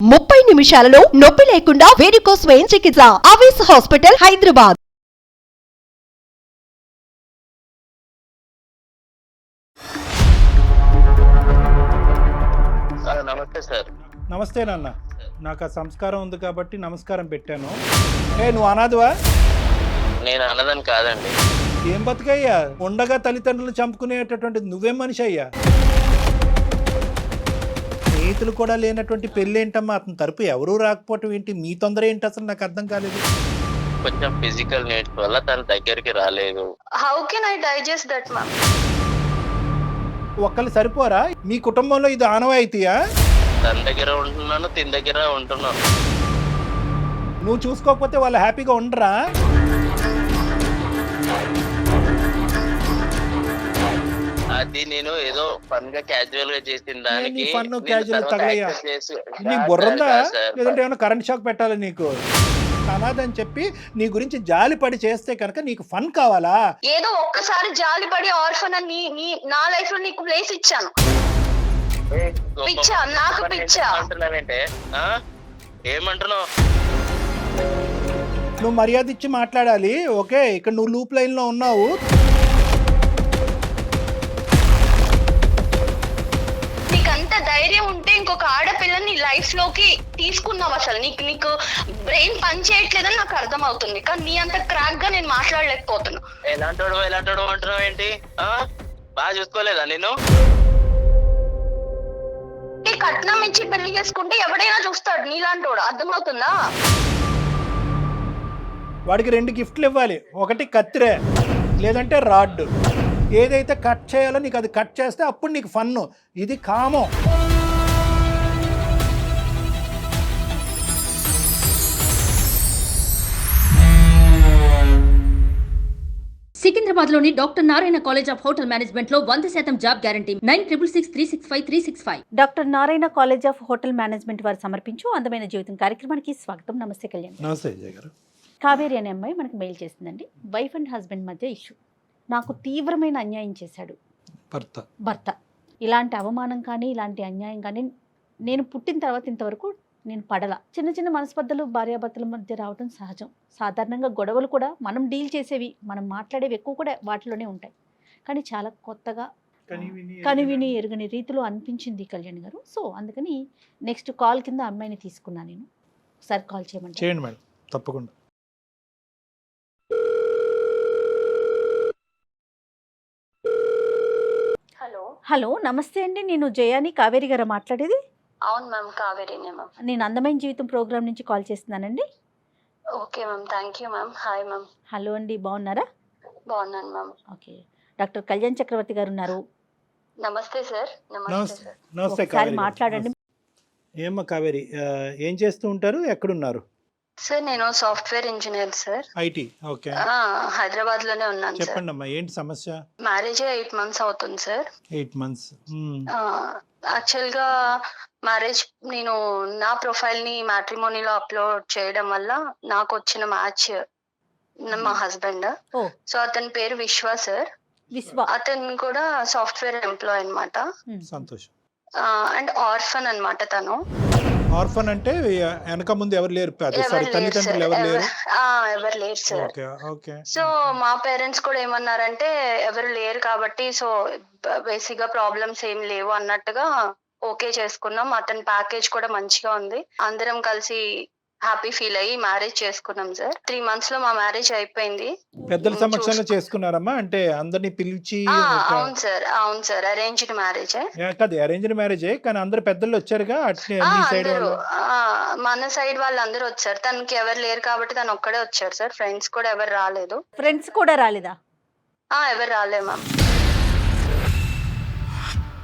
30 నిమిషాలలో నొప్పి లేకుండా వేడికోస్ వెయిన్ చికిత్స. ఆవేశ హాస్పిటల్, హైదరాబాద్. నమస్తే సార్. నమస్తే నాన్న. నాకు ఆ సంస్కారం ఉంది కాబట్టి నమస్కారం పెట్టాను. నువ్వు అనాథవా? నేను అన్నదని కాదండి. ఏం బతుకయ్యా, ఉండగా తల్లిదండ్రులు చంపుకునేటటువంటి నువ్వేం మనిషి అయ్యా? స్నేహితులు కూడా లేనటువంటి పెళ్ళి ఏంటమ్మా? అతని తరపు ఎవరూ రాకపోవటం ఏంటి? మీ తొందర ఏంటి అసలు? నాకు అర్థం కాలేదు. కొంచెం ఫిజికల్ నీడ్స్ వల్ల తన దగ్గరికి రాలేదు. How can I digest that, ma'am? ఒక్కళ్ళు సరిపోరా? మీ కుటుంబంలో ఇది ఆనవాయితీయా? తన దగ్గర ఉంటున్నాను, తిన దగ్గర ఉంటున్నాను. నువ్వు చూసుకోకపోతే వాళ్ళు హ్యాపీగా ఉండరా? అది నేను ఏదో ఫన్ గా క్యాజువల్ గా చేసిన దానికి ఫన్ నేను క్యాజువల్ తర్వాత తగలయ్యా? accept చేసి- నీకు కాదు బుర్రందా? సార్. లేదంటే ఏమైనా కరెంట్ షాక్ పెట్టాలి నీకు? అనాథని చెప్పి నీ గురించి జాలి పడి చేస్తే కనుక నీకు ఫన్ కావాలా? ఏదో ఒక్కసారి జాలిపడి ఆర్ఫన్ అని నా లైఫ్ లో నీకు ప్లేస్ ఇచ్చాను. ఏ, గొప్ప పిచ్చా, నాకు పని పిచ్చా. అంటున్నావేంటే? ఆ? ఏమంటున్నావు? నువ్వు మర్యాద ఇచ్చి మాట్లాడాలి. ఓకే, ఇక్కడ నువ్వు లూప్ లైన్లో ఉన్నావు. నీకంత ధైర్యం ఉంటే ఇంకొక ఆడపిల్లని లైఫ్ లోకి తీసుకున్నావు. అసలు నీకు బ్రెయిన్ పని చేయట్లేదని నాకు అర్థం అవుతుంది, కానీ నీ అంత క్రాక్ గా నేను మాట్లాడలేకపోతున్నా. ఎలాంటోడు అంటున్నావు ఏంటి? బాగా చూసుకోలేదా నేను? ఈ కట్నం ఇచ్చి పెళ్లి చేసుకుంటే ఎవడైనా చూస్తాడు నీలాంటోడు, అర్థమవుతుందా? వాడికి 2 గిఫ్ట్లు ఇవ్వాలి. ఒకటి కత్తిరే, లేదంటే రాడ్. ఏదైతే కట్ చేయాలో నీకు అది కట్ చేస్తే అప్పుడు నీకు ఫన్ను. ఇది కామం. సికింద్రాబాద్ లోని doctor Narayana college of hotel management లో 100% job guarantee. 966365 doctor Narayana college of hotel management వారు సమర్పించు అందమైన జీవితం కార్యక్రమానికి స్వాగతం. నమస్తే కళ్యాణ్. నమస్తే విజయ్ గారు. కావేరి అనే అమ్మాయి మనకు మెయిల్ చేసిందండి. వైఫ్ అండ్ హస్బెండ్ మధ్య ఇష్యూ. నాకు తీవ్రమైన అన్యాయం చేశాడు భర్త. ఇలాంటి అవమానం కానీ ఇలాంటి అన్యాయం కానీ నేను పుట్టిన తర్వాత ఇంతవరకు నేను పడలా. చిన్న చిన్న మనస్పర్ధలు భార్యాభర్తల మధ్య రావడం సహజం. సాధారణంగా గొడవలు కూడా మనం డీల్ చేసేవి, మనం మాట్లాడేవి ఎక్కువ కూడా వాటిలోనే ఉంటాయి. కానీ చాలా కొత్తగా కనివిని ఎరుగని రీతిలో అనిపించింది కళ్యాణ్ గారు. సో అందుకని నెక్స్ట్ కాల్ కింద అమ్మాయిని తీసుకున్నాను నేను. ఒకసారి కాల్ చేయమంటారా? చేయండి మేడం, తప్పకుండా. హలో. హలో, నమస్తే అండి. నేను జయాని, కావేరి గారు మాట్లాడేది. అవును మ్యామ్, కావేరీనే మ్యామ్. నేను అందమైన జీవితం ప్రోగ్రామ్ నుంచి కాల్ చేస్తున్నానండి. Okay ma'am, thank you ma'am. Hi ma'am. Hello అండి, బాగున్నారా? బాగున్నాను మ్యామ్. ఓకే, డాక్టర్ కళ్యాణ్ చక్రవర్తి గారు ఉన్నారు. నమస్తే సార్. నమస్తే నమస్తే సార్. నమస్తే ఒకసారి కావేరి గారు. మాట్లాడండి. ఏమ్మా కావేరి, ఏం చేస్తూ ఉంటారు? ఎక్కడున్నారు? సార్ నేను software engineer sir. IT. Okay, Hyderabad లోనే ఉన్నాను సార్. చెప్పండి అమ్మా, ఏంటి సమస్య? మ్యారేజ్ 8 months అవుతుంది సార్. 8 months. యాక్చువల్ గా మ్యారేజ్ నేను నా ప్రొఫైల్ ని మ్యాట్రిమోనీలో అప్లోడ్ చేయడం వల్ల నాకు వచ్చిన మ్యాచ్ మా హస్బెండ్. ఓ. సో అతని పేరు విశ్వ సార్. విశ్వ. అతను కూడా సాఫ్ట్వేర్ ఎంప్లాయ్ అన్నమాట. సంతోషం. అండ్ ఆర్ఫన్ అన్నమాట తను. ఆర్ఫన్ అంటే వెనక ముందు ఎవరు లేరు? ఎవరు లేరు తల్లిదండ్రులు సార్. ఎవరు లేరు? ఎవరు లేరు సార్. Okay okay. సో మా పేరెంట్స్ కూడా ఏమన్నారంటే ఎవరు లేరు కాబట్టి సో బేసిక్ గా ప్రాబ్లమ్స్ ఏం లేవు అన్నట్టుగా ఓకే చేసుకున్నాం. అతని ప్యాకేజ్ కూడా మంచిగా ఉంది. అందరం కలిసి హ్యాపీ ఫీల్ అయ్యి మ్యారేజ్ చేసుకున్నాం సార్. 3 months లో మా మ్యారేజ్ అయిపోయింది. పెద్దల సమక్షంలో చేసుకున్నారమ్మా? అంటే అందరినీ పిలిచి? అవును సార్, అవును సార్. Arranged marriage. కాదు, అరేంజ్డ్ మ్యారేజే, కానీ అందరు పెద్దలు వచ్చారుగా అట్లే మీ సైడ్ అందరూ వాళ్ళు? మన సైడ్ వాళ్ళు అందరూ వచ్చారు. తనకి ఎవరు లేరు కాబట్టి తను ఒక్కడే వచ్చారు సార్. ఫ్రెండ్స్ కూడా ఎవరు రాలేదు. ఫ్రెండ్స్ కూడా రాలేదా? ఎవరు రాలే మ్యామ్.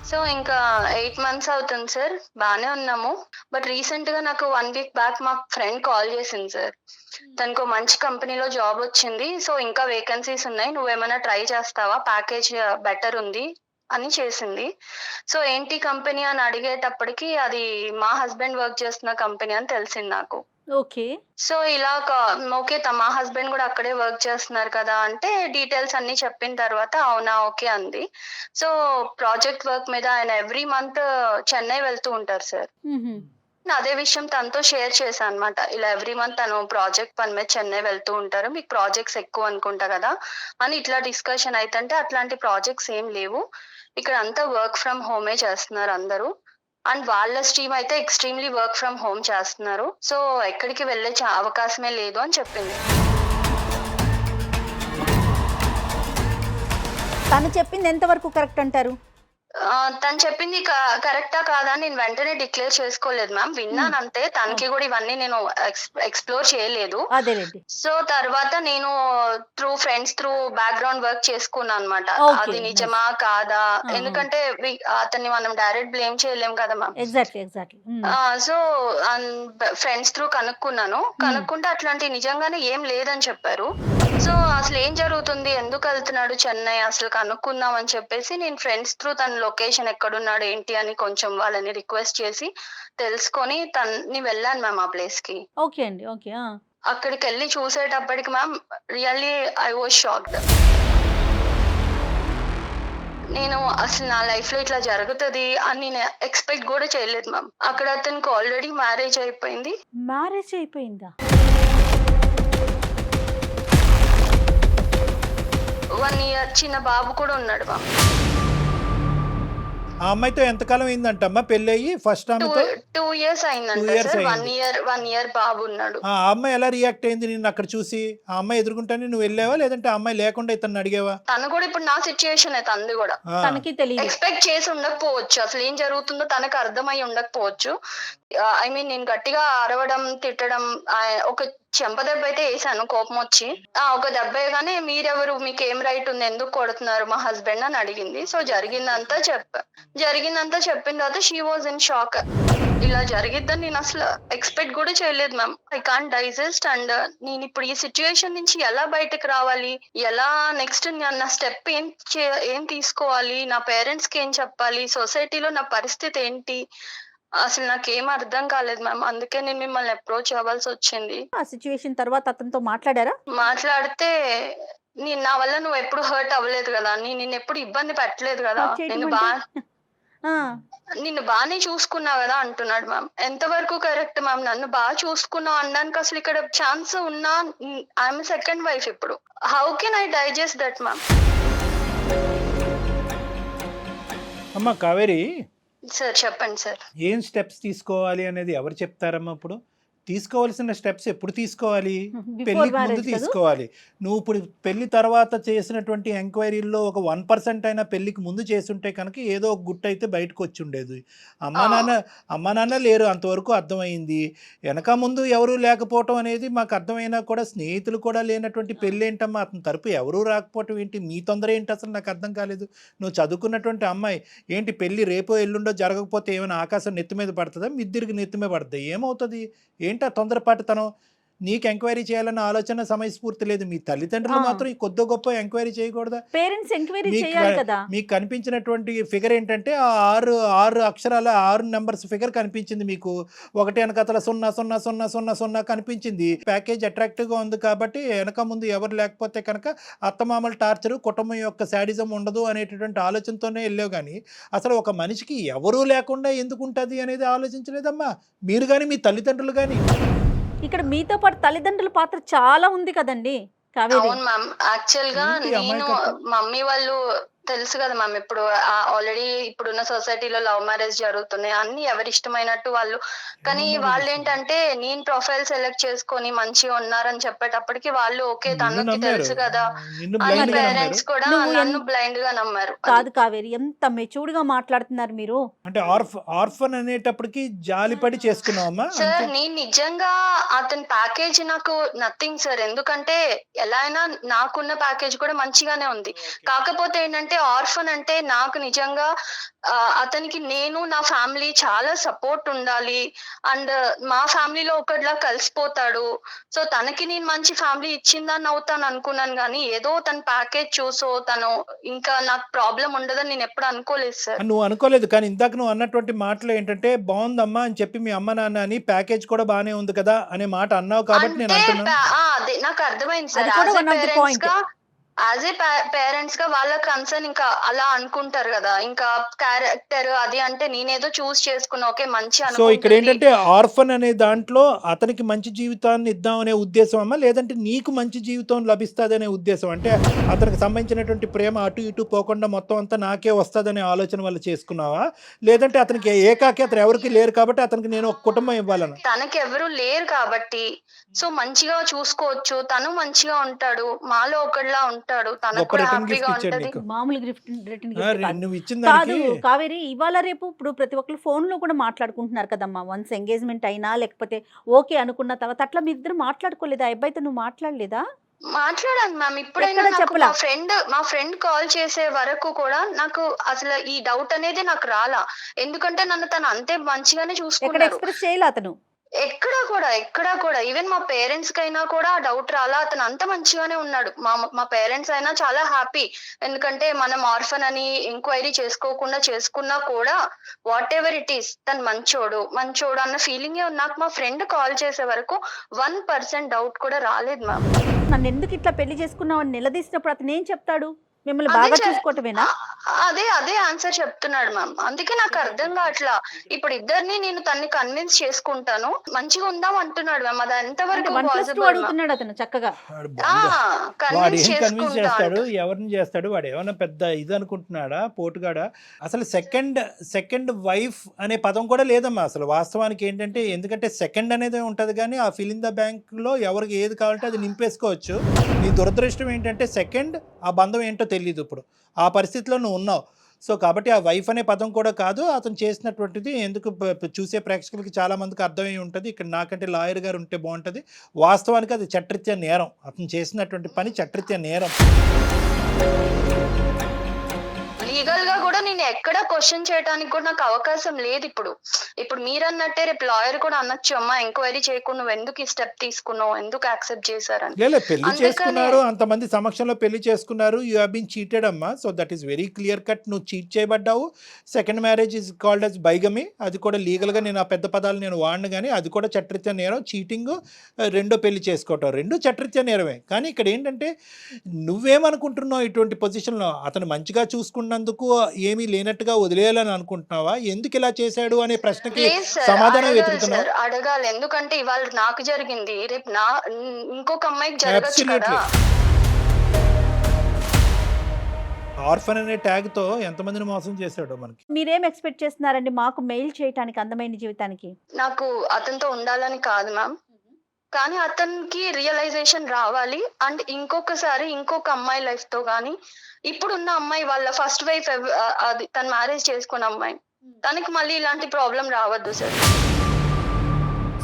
సో ఇంకా 8 months అవుతుంది సార్. బానే ఉన్నాము. బట్ రీసెంట్ గా నాకు 1 week బ్యాక్ మా ఫ్రెండ్ కాల్ చేసింది సార్. తనకు మంచి కంపెనీలో జాబ్ వచ్చింది. సో ఇంకా వేకెన్సీస్ ఉన్నాయి, నువ్వేమైనా ట్రై చేస్తావా, ప్యాకేజ్ బెటర్ ఉంది అని చేసింది. సో ఏంటి కంపెనీ అని అడిగేటప్పటికి అది మా హస్బెండ్ వర్క్ చేస్తున్న కంపెనీ అని తెలిసింది నాకు. ఓకే. సో ఇలా ఓకే మా హస్బెండ్ కూడా అక్కడే వర్క్ చేస్తున్నారు కదా అంటే డీటెయిల్స్ అన్ని చెప్పిన తర్వాత అవునా ఓకే అంది. సో ప్రాజెక్ట్ వర్క్ మీద ఆయన ఎవ్రీ మంత్ చెన్నై వెళ్తూ ఉంటారు సార్. అదే విషయం తనతో షేర్ చేశాను అనమాట. ఇలా ఎవ్రీ మంత్ తను ప్రాజెక్ట్ పని మీద చెన్నై వెళ్తూ ఉంటారు, మీకు ప్రాజెక్ట్స్ ఎక్కువ అనుకుంటా కదా అని ఇట్లా డిస్కషన్ అయితే అట్లాంటి ప్రాజెక్ట్స్ ఏం లేవు, ఇక్కడ అంతా వర్క్ ఫ్రమ్ హోమే చేస్తున్నారు అందరూ, అండ్ వాళ్ళ స్ట్రీమ్ అయితే ఎక్స్ట్రీమ్లీ వర్క్ ఫ్రమ్ హోమ్ చేస్తున్నారు, సో ఎక్కడికి వెళ్ళే అవకాశమే లేదు అని చెప్పింది. తను చెప్పింది ఎంతవరకు కరెక్ట్ అంటారు? తను చెప్పింది కరెక్టా కాదా నేను వెంటనే డిక్లేర్ చేసుకోలేదు మ్యామ్, విన్నాను అంతే. తనకి కూడా ఇవన్నీ నేను ఎక్స్ప్లోర్ చేయలేదు. అదేలేండి. సో తర్వాత నేను through friends through background work చేసుకున్నాను అనమాట, అది నిజమా కాదా, ఎందుకంటే అతన్ని మనం డైరెక్ట్ బ్లేమ్ చేయలేం కదా ma'am. Exactly. So friends through కనుక్కుంటే అట్లాంటి నిజంగానే ఏం లేదని చెప్పారు. సో అసలు ఏం జరుగుతుంది, ఎందుకు వెళ్తున్నాడు చెన్నై అసలు కనుక్కుందాం అని చెప్పేసి నేను ఫ్రెండ్స్ త్రూ తన లొకేషన్ ఎక్కడున్నాడు ఏంటి అని కొంచెం వాళ్ళని రిక్వెస్ట్ చేసి తెలుసుకొని తన్ని వెళ్ళాను మ్యామ్ ఆ ప్లేస్ కి. ఓకే అండి. ఓకే. అక్కడికి వెళ్ళి చూసేటప్పటికి ma'am really I was shocked. నేను అసలు నా లైఫ్ లో ఇట్లా జరుగుతుంది అని నేను ఎక్స్పెక్ట్ కూడా చేయలేదు మ్యామ్. అక్కడ అతనికి ఆల్రెడీ మ్యారేజ్ అయిపోయింది. మ్యారేజ్ అయిపోయిందా? 1 year చిన్న బాబు కూడా ఉన్నాడు మ్యామ్. ఆ అమ్మాయితో ఎంతకాలం అయిందంటమ్మా పెళ్ళి అయ్యి? ఫస్ట్ ఆమెతో 2 years అయిందంట సార్. 1 year బాబు ఉన్నాడు. ఆ అమ్మాయి ఎలా రియాక్ట్ అయింది నిన్ను అక్కడ చూసి? ఆ అమ్మాయి ఎదుర్కొంటానే నువ్వు వెళ్ళావా, లేదంటే ఆ అమ్మాయి లేకుండా ఇతను అడిగావా? తను కూడా ఇప్పుడు నా సిచ్యుయేషన్ తనది కూడా తనకి తెలియదు, ఎక్స్పెక్ట్ చేసి ఉండకపోవచ్చు, అసలు ఏం జరుగుతుందో తనకు అర్థమై ఉండకపోవచ్చు. ఐ మీన్ నేను గట్టిగా అరవడం తిట్టడం ఒక చెంప దెబ్బ అయితే వేసాను కోపం వచ్చి. ఒక దెబ్బ వేయగానే మీరెవరు, మీకు ఏం రైట్ ఉంది, ఎందుకు కొడుతున్నారు మా హస్బెండ్ అని అడిగింది. సో జరిగిందంతా చెప్పిన తర్వాత షీ వాజ్ ఇన్ షాక్. ఇలా జరిగిద్దని నేను అసలు ఎక్స్పెక్ట్ కూడా చేయలేదు ma'am. I can't digest. And నేను ఇప్పుడు ఈ సిచ్యుయేషన్ నుంచి ఎలా బయటకు రావాలి, ఎలా నెక్స్ట్ నా స్టెప్ ఏం తీసుకోవాలి, నా పేరెంట్స్ కి ఏం చెప్పాలి, సొసైటీలో నా పరిస్థితి ఏంటి, అసలు నాకేం అర్థం కాలేదు మ్యామ్. అందుకే నేను మిమ్మల్ని అప్రోచ్ అవ్వాల్సి వచ్చింది. ఆ సిచ్యువేషన్ తర్వాత అతనితో మాట్లాడారా? మాట్లాడితే నా వల్ల నువ్వు ఎప్పుడు హర్ట్ అవ్వలేదు కదా, నేను ఎప్పుడు ఇబ్బంది పెట్టలేదు కదా, నిన్ను బాగానే చూసుకున్నా కదా అంటున్నాడు మ్యామ్. ఎంతవరకు కరెక్ట్ మ్యామ్? నన్ను బాగా చూసుకున్నావు అనడానికి అసలు ఇక్కడ ఛాన్స్ ఉన్నా, ఐఎమ్ సెకండ్ వైఫ్ ఇప్పుడు. How can I digest that ma'am? అమ్మా కావేరి, సార్ చెప్పండి సార్. ఏం స్టెప్స్ తీసుకోవాలి అనేది ఎవరు చెప్తారమ్మా? ఇప్పుడు తీసుకోవాల్సిన స్టెప్స్ ఎప్పుడు తీసుకోవాలి? పెళ్లికి ముందు తీసుకోవాలి. నువ్వు ఇప్పుడు పెళ్లి తర్వాత చేసినటువంటి ఎంక్వైరీల్లో ఒక 1% అయినా పెళ్లికి ముందు చేసుంటే కనుక ఏదో ఒక గుట్టు అయితే బయటకు వచ్చి ఉండేది. అమ్మా నాన్న లేరు అంతవరకు అర్థమైంది. వెనక ముందు ఎవరు లేకపోవటం అనేది మాకు అర్థమైనా కూడా స్నేహితులు కూడా లేనటువంటి పెళ్ళి ఏంటమ్మా? అతని తరపు ఎవరూ రాకపోవటం ఏంటి? మీ తొందర ఏంటి అసలు నాకు అర్థం కాలేదు. నువ్వు చదువుకున్నటువంటి అమ్మాయి ఏంటి, పెళ్ళి రేపో ఎల్లుండో జరగకపోతే ఏమైనా ఆకాశం నెత్తి మీద పడుతుందా? మిద్దిరికి నెత్తి మీద పడుతుంది, ఏమవుతుంది? ఏంటి ఆ తొందరపాటుతనం? నీకు ఎంక్వైరీ చేయాలన్న ఆలోచన సమయస్ఫూర్తి లేదు. మీ తల్లిదండ్రులు మాత్రం ఈ కొద్ది గొప్ప ఎంక్వైరీ చేయకూడదా? పేరెంట్స్ ఎంక్వైరీ చేయాలి కదా. మీకు కనిపించినటువంటి ఫిగర్ ఏంటంటే ఆ 6 అక్షరాల 6 నెంబర్స్ ఫిగర్ కనిపించింది మీకు. ఒకటి వెనకతల 00000 కనిపించింది. ప్యాకేజ్ అట్రాక్టివ్ గా ఉంది కాబట్టి వెనక ముందు ఎవరు లేకపోతే కనుక అత్తమామల టార్చరు, కుటుంబం యొక్క శాడిజం ఉండదు అనేటటువంటి ఆలోచనతోనే వెళ్ళావు. కానీ అసలు ఒక మనిషికి ఎవరూ లేకుండా ఎందుకు ఉంటుంది అనేది ఆలోచించలేదమ్మా మీరు కానీ మీ తల్లిదండ్రులు కానీ. ఇక్కడ మీతో పాటు తల్లిదండ్రుల పాత్ర చాలా ఉంది కదండి కావేరి. అవును మ్యామ్. యాక్చువల్ గా నేను మమ్మీ వాళ్ళు తెలుసు కదా మ్యామ్, ఇప్పుడు ఆల్రెడీ ఇప్పుడున్న సొసైటీలో లవ్ మ్యారేజ్ జరుగుతున్నాయి, అన్ని ఎవరి ఇష్టమైనట్టు వాళ్ళు. కానీ వాళ్ళు ఏంటంటే నేను ప్రొఫైల్ సెలెక్ట్ చేసుకొని మంచిగా ఉన్నారని చెప్పేటప్పటికి వాళ్ళు ఓకే తనకి తెలుసు కదా అని పేరెంట్స్ కూడా నన్ను బ్లైండ్ గా నమ్మారు. కాదు కావేరి, ఎంత మెచ్యూర్డ్ గా మాట్లాడుతున్నారు మీరు. అంటే ఆర్ఫన్ అనేటప్పటికి జాలిపడి చేసుకున్నావమ్మా? సార్ నేను నిజంగా అతని ప్యాకేజ్ నాకు నథింగ్ సార్, ఎందుకంటే ఎలా అయినా నాకున్న ప్యాకేజ్ కూడా మంచిగానే ఉంది. కాకపోతే ఏంటంటే ఆర్ఫన్ అంటే నాకు నిజంగా అతనికి నేను నా ఫ్యామిలీ చాలా సపోర్ట్ ఉండాలి, అండ్ మా ఫ్యామిలీలో ఒకటిలా కలిసిపోతాడు. సో తనకి నేను మంచి ఫ్యామిలీ ఇచ్చిందని అవుతాను అనుకున్నాను, కానీ ఏదో తన ప్యాకేజ్ చూసో తను ఇంకా నాకు ప్రాబ్లం ఉండదని నేను ఎప్పుడు అనుకోలేదు సార్. నువ్వు అనుకోలేదు, కానీ ఇందాక నువ్వు అన్నటువంటి మాటలు ఏంటంటే బాగుందమ్మా అని చెప్పి మీ అమ్మ నాన్న అని ప్యాకేజ్ కూడా బానే ఉంది కదా అనే మాట అన్నావు కాబట్టి నేను అంటున్నాను. అదే నాకు అర్థమైంది సార్. యాజ్ ఏ పేరెంట్స్ గా వాళ్ళ కన్సర్న్ ఇంకా అలా అనుకుంటారు కదా, ఇంకా క్యారెక్టర్ అది అంటే నేనేదో చూస్ చేసుకున్నా, ఓకే మంచి సో ఇక్కడ అనుకుంటుంది. ఏంటంటే ఆర్ఫన్ అనే దాంట్లో అతనికి మంచి జీవితాన్ని ఇద్దామనే ఉద్దేశం అమ్మా, లేదంటే నీకు మంచి జీవితం లభిస్తుందనే ఉద్దేశం? అంటే అతనికి సంబంధించినటువంటి ప్రేమ అటు ఇటు పోకుండా మొత్తం అంతా నాకే వస్తుందనే ఆలోచన వల్ల చేసుకున్నావా, లేదంటే అతనికి ఏకాకి అతను ఎవరికి లేరు కాబట్టి అతనికి నేను ఒక కుటుంబం ఇవ్వాలని? తనకి ఎవరు లేరు కాబట్టి సో మంచిగా చూసుకోవచ్చు, తను మంచిగా ఉంటాడు, మాలో ఒకళ్ళలా ఉంటాడు, తనకు గొప్ప కూడా రిటర్న్ హ్యాపీగా గిఫ్ట్ ఇచ్చాడు ఉంటది. నీకు. మామూలు రిటర్న్ ఆ, గిఫ్ట్ కాదు. నువ్వు ఇచ్చిన కాదు దానికి కావేరి, ఇవాళ రేపు ఇప్పుడు ప్రతి ఒక్కరు ఫోన్ లో కూడా మాట్లాడుకుంటున్నారు కదమ్మా. వన్స్ ఎంగేజ్మెంట్ అయినా లేకపోతే ఓకే అనుకున్న తర్వాత అట్లా మీ ఇద్దరు మాట్లాడుకోలేదా? అబ్బాయితో నువ్వు మాట్లాడలేదా? మాట్లాడాను మ్యామ్. ఇప్పుడైనా ఎక్కడ నాకు చెప్పలా? మా ఫ్రెండ్ కాల్ చేసే వరకు కూడా నాకు అసలు ఈ డౌట్ అనేది నాకు రాలా, ఎందుకంటే నన్ను తను అంతే మంచిగానే ఎక్కడ చూసుకున్నారు. ఎక్స్ప్రెస్ చేయలే అతను? ఎక్కడా కూడా ఈవెన్ మా పేరెంట్స్ కైనా కూడా ఆ డౌట్ రాలా, అతను అంత మంచిగానే ఉన్నాడు. మా పేరెంట్స్ అయినా చాలా హ్యాపీ, ఎందుకంటే మనం ఆర్ఫన్ అని ఎంక్వైరీ చేసుకున్నా కూడా వాట్ ఎవర్ ఇట్ ఈస్ తను మంచోడు అన్న ఫీలింగ్ నాకు మా ఫ్రెండ్ కాల్ చేసే వరకు 1% డౌట్ కూడా రాలేదు మ్యామ్. నన్ను ఎందుకు ఇట్లా పెళ్లి చేసుకున్నావు అని నిలదీసినప్పుడు అతను ఏం చెప్తాడు? మిమ్మల్ని అదే బాగా చె- చూసుకోవటమేనా? అదే ఆన్సర్ చెప్తున్నాడు మ్యామ్. అందుకే నాకు అర్థం కావట్లా. ఇప్పుడు ఇద్దరిని నేను తన్ని కన్విన్స్ చేసుకుంటాను, మంచిగా ఉందాం అంటున్నాడు మ్యామ్. అది అంటే ఎంతవరకు 1+2 పాసిబుల్? అడుగుతున్నాడు అతను చక్కగా. వాడు వాడు ఏం కన్విన్స్ కన్విన్స్ చేసుకుంటా చేస్తాడు, అంట. ఎవరిని చేస్తాడు? వాడు ఏమన్నా పెద్ద ఇది అనుకుంటున్నాడా, పోటుగాడా? అసలు సెకండ్ వైఫ్ అనే పదం కూడా లేదమ్మా అసలు వాస్తవానికి. ఏంటంటే ఎందుకంటే సెకండ్ అనేది ఉంటుంది కానీ ఆ ఫిల్ ఇన్ ద బ్యాంక్లో ఎవరికి ఏది కావాలంటే అది నింపేసుకోవచ్చు. నీ దురదృష్టం ఏంటంటే సెకండ్ ఆ బంధం ఏంటో తెలియదు ఇప్పుడు, ఆ పరిస్థితిలో నువ్వు ఉన్నావు. సో కాబట్టి ఆ వైఫ్ అనే పదం కూడా కాదు అతను చేసినటువంటిది. ఎందుకు చూసే ప్రేక్షకులకి చాలా మందికి అర్థమై ఉంటుంది. ఇక్కడ నాకంటే లాయర్ గారు ఉంటే బాగుంటుంది. వాస్తవానికి అది చట్టరీత్యా నేరం, అతను చేసినటువంటి పని చట్టరీత్యా నేరం. లీగల్ గా కూడా నేను ఎక్కడ క్వశ్చన్ చేయడానికి కూడా నాకు అవకాశం లేదు. ఇప్పుడు మీరు అన్నట్టే రేపు లాయర్ కూడా అనొచ్చు, అమ్మా ఎంక్వైరీ చేయకుండా నువ్వు ఎందుకు ఈ స్టెప్ తీసుకున్నావు, ఎందుకు యాక్సెప్ట్ చేశారని. లేదు పెళ్లి అందుకనే- చేసుకున్నారు, అంతమంది సమక్షంలో పెళ్లి చేసుకున్నారు. యూ హ్యావ్ బీన్ చీటెడ్ అమ్మా. So that is very clear cut. నువ్వు చీట్ చేయబడ్డావు. Second marriage is called as bigamy. అది కూడా లీగల్గా నేను ఆ పెద్ద పదాలు నేను వాడిను కానీ అది కూడా చట్టరీత్యా నేరం. చీటింగ్, రెండో పెళ్లి చేసుకోవటం రెండు చట్టరీత్యా నేరమే. కానీ ఇక్కడ ఏంటంటే నువ్వేమనుకుంటున్నావు ఇటువంటి పొజిషన్లో? అతను మంచిగా చూసుకున్నందుకు ఏమీ లేనట్టుగా వదిలేయాలని అనుకుంటున్నావా? ఎందుకు ఇలా చేశాడు అనే ప్రశ్నకి లేదు సార్, సమాధానం అడగాలి వెతుకుతున్నావు. సార్, అడగాలి. ఎందుకంటే ఇవాళ నాకు జరిగింది, రేపు ఇంకొక అమ్మాయికి జరగచ్చు కదా. ఆర్ఫన్ అనే ట్యాగ్ తో ఎంతమందిని మోసం చేశాడో మనకి. మీరేం ఎక్స్పెక్ట్ చేస్తున్నారండి మాకు మెయిల్ చేయడానికి అందమైన జీవితానికి? నాకు అతనితో ఉండాలని కాదు మ్యామ్, కానీ అతనికి రియలైజేషన్ రావాలి. అండ్ ఇంకొకసారి ఇంకొక అమ్మాయి లైఫ్ తో గానీ, ఇప్పుడున్న అమ్మాయి వాళ్ళ ఫస్ట్ వైఫ్ అది తను మ్యారేజ్ చేసుకున్న అమ్మాయి, తనకి మళ్ళీ ఇలాంటి ప్రాబ్లం రావద్దు సార్.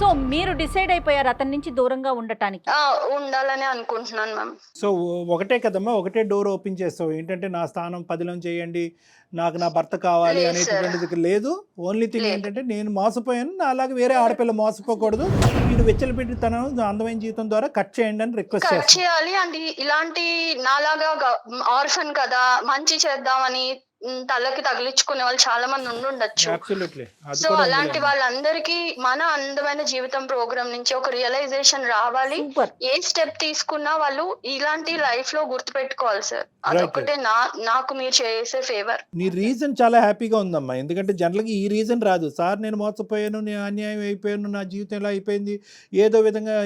సో మీరు డిసైడ్ అయిపోయారు అతని నుంచి దూరంగా ఉండటానికి? ఉండాలని అనుకుంటున్నాను మ్యామ్. సో ఒకటే కదమ్మా, ఒకటే డోర్ ఓపెన్ చేస్తావు. ఏంటంటే నా స్థానం 10లో చేయండి, నాకు నా భర్త కావాలి లేదు అనేటువంటిది లేదు. ఓన్లీ థింగ్ లేదు. ఏంటంటే నేను మోసపోయాను, నా అలాగే వేరే ఆడపిల్ల మోసపోకూడదు, వీడు వెచ్చలపెట్టి తన అందమైన జీవితం ద్వారా కట్ చేయండి అని రిక్వెస్ట్ కట్ చేస్తాను. చేయాలి. అండ్ ఇలాంటి నాలాగా ఆర్ఫన్ కదా మంచి చేద్దామని తలకి తగిలించుకునే వాళ్ళు చాలా మంది ఉండుండొచ్చు. అబ్సల్యూట్లీ. అది సో కూడా అలాంటి ఉందిలే. వాళ్ళందరికీ మన అందమైన జీవితం ప్రోగ్రామ్ నుంచి ఒక రియలైజేషన్ రావాలి. సూపర్. ఏ స్టెప్ తీసుకున్నా వాళ్ళు ఇలాంటి లైఫ్ లో గుర్తు పెట్టుకోవాలి సార్. అదొకటే నాకు మీరు చేసే ఫేవర్. నీ రీజన్ చాలా హ్యాపీగా ఉందమ్మా. ఎందుకంటే జనరల్గా ఈ రీజన్ రాదు. సార్ నేను మోసపోయాను, నేను అన్యాయం అయిపోయాను, నా జీవితం ఎలా అయిపోయింది, ఏదో విధంగా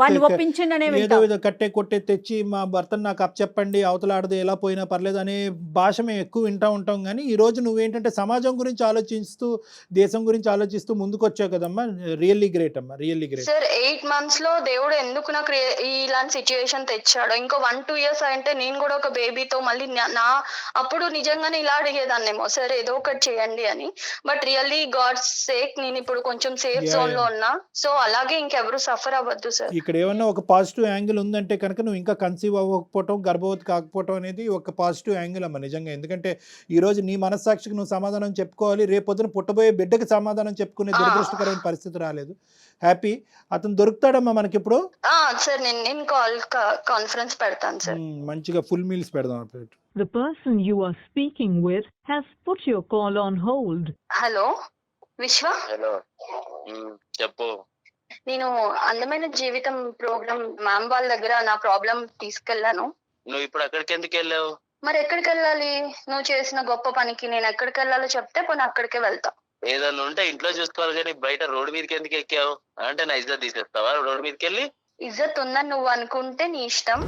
వాడిని ఒప్పించండి ఏదో విధంగా కట్టే కొట్టే తెచ్చి మా భర్తను నాకు అప్పచెప్పండి, అవతలాడదు ఎలా పోయినా పర్లేదు అనే భాష మేము ఎక్కువ వింటూ ఉంటాం. కానీ ఈ రోజు నువ్వేంటంటే సమాజం గురించి ఆలోచిస్తూ, దేశం గురించి ఆలోచిస్తూ ముందుకు వచ్చావు కదమ్మా. రియల్లీ గ్రేట్ అమ్మా, రియల్లీ గ్రేట్. సార్ 8 months లో దేవుడు ఎందుకు నాకు ఇలాంటి సిచ్యుయేషన్ తెచ్చాడు. ఇంకో 1-2 years అంటే నేను కూడా ఒక బేబీతో మళ్ళీ అప్పుడు నిజంగానే ఇలా అడిగేదాన్నేమో, సార్ ఏదో ఒకటి చేయండి అని. బట్ రియల్లీ గాడ్స్ సేక్ నేను ఇప్పుడు కొంచెం సేఫ్ జోన్ లో ఉన్నా. సో అలాగే ఇంకెవరు సఫర్ అవ్వద్దు సార్. ఇక్కడ ఏమన్నా ఒక పాజిటివ్ యాంగిల్ ఉందంటే కనుక నువ్వు ఇంకా కన్సీవ్ అవ్వకపోవటం, గర్భవతి కాకపోవటం అనేది ఒక పాజిటివ్ యాంగిల్ అమ్మ నిజంగా. ఎందుకంటే ఈ రోజు నీ మనస్సాక్షికి నువ్వు సమాధానం చెప్పుకోవాలి. రేపొద్దున పుట్టబోయే బిడ్డకి సమాధానం చెప్పుకునే దురదృష్టకరమైన పరిస్థితి రాలేదు. హ్యాపీ. అతను దొరుకుతాడమ్మా మనకి ఇప్పుడు. సార్ నేను కాన్ఫరెన్స్ పెడతాను సార్. మంచిగా ఫుల్ మీల్స్ పెడదాం. The person you are speaking with has put your call on hold. Hello విశ్వ, హలో, చెప్పు. నేను అందమైన జీవితం ప్రోగ్రామ్ మ్యామ్ వాళ్ళ దగ్గర నా ప్రాబ్లం తీసుకెళ్లాను. నువ్వు ఇప్పుడు అక్కడికి ఎందుకు వెళ్ళావు? మరి ఎక్కడికి వెళ్ళాలి? నువ్వు చేసిన గొప్ప పనికి నేను ఎక్కడికి వెళ్ళాలో చెప్తే పోనీ అక్కడికే వెళ్తా. ఏదన్నా ఉంటే ఇంట్లో చూసుకోవాలి కానీ బయట రోడ్డు మీదకి ఎందుకు ఎక్కావు? అంటే నా ఇజ్జత్ తీసేస్తావా రోడ్డు మీదకి వెళ్ళి? ఇజ్జత్ ఉందని నువ్వు అనుకుంటే నీ ఇష్టం.